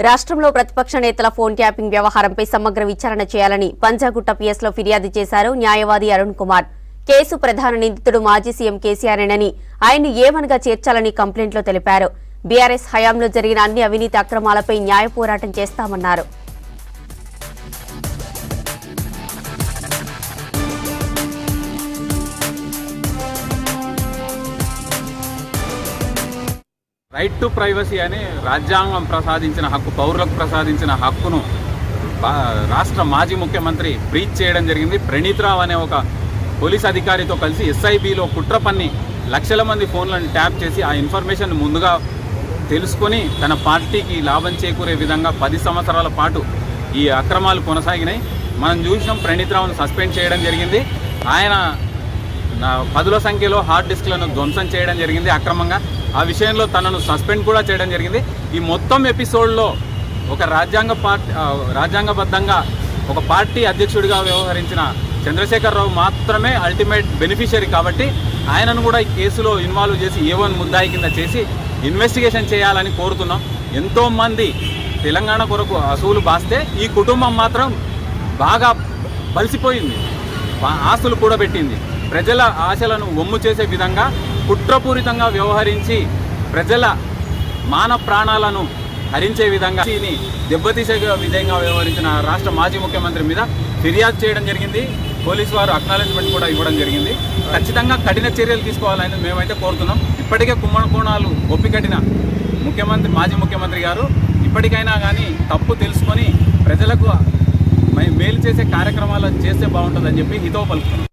రాష్ట్రంలో ప్రతిపక్ష నేతల ఫోన్ ట్యాపింగ్ వ్యవహారంపై సమగ్ర విచారణ చేయాలని పంజాగుట్ట పిఎస్లో ఫిర్యాదు చేశారు న్యాయవాది అరుణ్ కుమార్. కేసు ప్రధాన నిందితుడు మాజీ సీఎం కేసీఆర్ఏనని, ఆయన్ని ఏవన్గా చేర్చాలని కంప్లైంట్లో తెలిపారు. బీఆర్ఎస్ హయాంలో జరిగిన అన్ని అవినీతి అక్రమాలపై న్యాయ పోరాటం చేస్తామన్నారు. రైట్ టు ప్రైవసీ అని రాజ్యాంగం ప్రసాదించిన హక్కు, పౌరులకు ప్రసాదించిన హక్కును రాష్ట్ర మాజీ ముఖ్యమంత్రి బ్రీచ్ చేయడం జరిగింది. ప్రణీత్ రావు అనే ఒక పోలీస్ అధికారితో కలిసి ఎస్ఐబిలో కుట్ర పన్ని లక్షల మంది ఫోన్లను ట్యాప్ చేసి ఆ ఇన్ఫర్మేషన్ ముందుగా తెలుసుకొని తన పార్టీకి లాభం చేకూరే విధంగా 10 సంవత్సరాల పాటు ఈ అక్రమాలు కొనసాగినాయి. మనం చూసినాం, ప్రణీత్ రావును సస్పెండ్ చేయడం జరిగింది. ఆయన 10ల సంఖ్యలో హార్డ్ డిస్క్లను ధ్వంసం చేయడం జరిగింది అక్రమంగా. ఆ విషయంలో తనను సస్పెండ్ కూడా చేయడం జరిగింది. ఈ మొత్తం ఎపిసోడ్లో ఒక రాజ్యాంగబద్ధంగా ఒక పార్టీ అధ్యక్షుడిగా వ్యవహరించిన చంద్రశేఖరరావు మాత్రమే అల్టిమేట్ బెనిఫిషియరీ కాబట్టి ఆయనను కూడా ఈ కేసులో ఇన్వాల్వ్ చేసి A1 ముద్దాయి కింద చేసి ఇన్వెస్టిగేషన్ చేయాలని కోరుతున్నాం. ఎంతోమంది తెలంగాణ కొరకు అసూలు బాస్తే ఈ కుటుంబం మాత్రం బాగా బలిసిపోయింది, ఆస్తులు కూడబెట్టింది. ప్రజల ఆశలను వమ్ము చేసే విధంగా కుట్రపూరితంగా వ్యవహరించి ప్రజల మాన ప్రాణాలను హరించే విధంగా దెబ్బతీసే విధంగా వ్యవహరించిన రాష్ట్ర మాజీ ముఖ్యమంత్రి మీద ఫిర్యాదు చేయడం జరిగింది. పోలీసు వారు అక్నాలెడ్జ్మెంట్ కూడా ఇవ్వడం జరిగింది. ఖచ్చితంగా కఠిన చర్యలు తీసుకోవాలని మేమైతే కోరుతున్నాం. ఇప్పటికే కుంభకోణాలు ఒప్పికట్టిన మాజీ ముఖ్యమంత్రి గారు ఇప్పటికైనా కానీ తప్పు తెలుసుకొని ప్రజలకు మేలు చేసే కార్యక్రమాలు చేస్తే బాగుంటుందని చెప్పి హితవు పలుకుతున్నాం.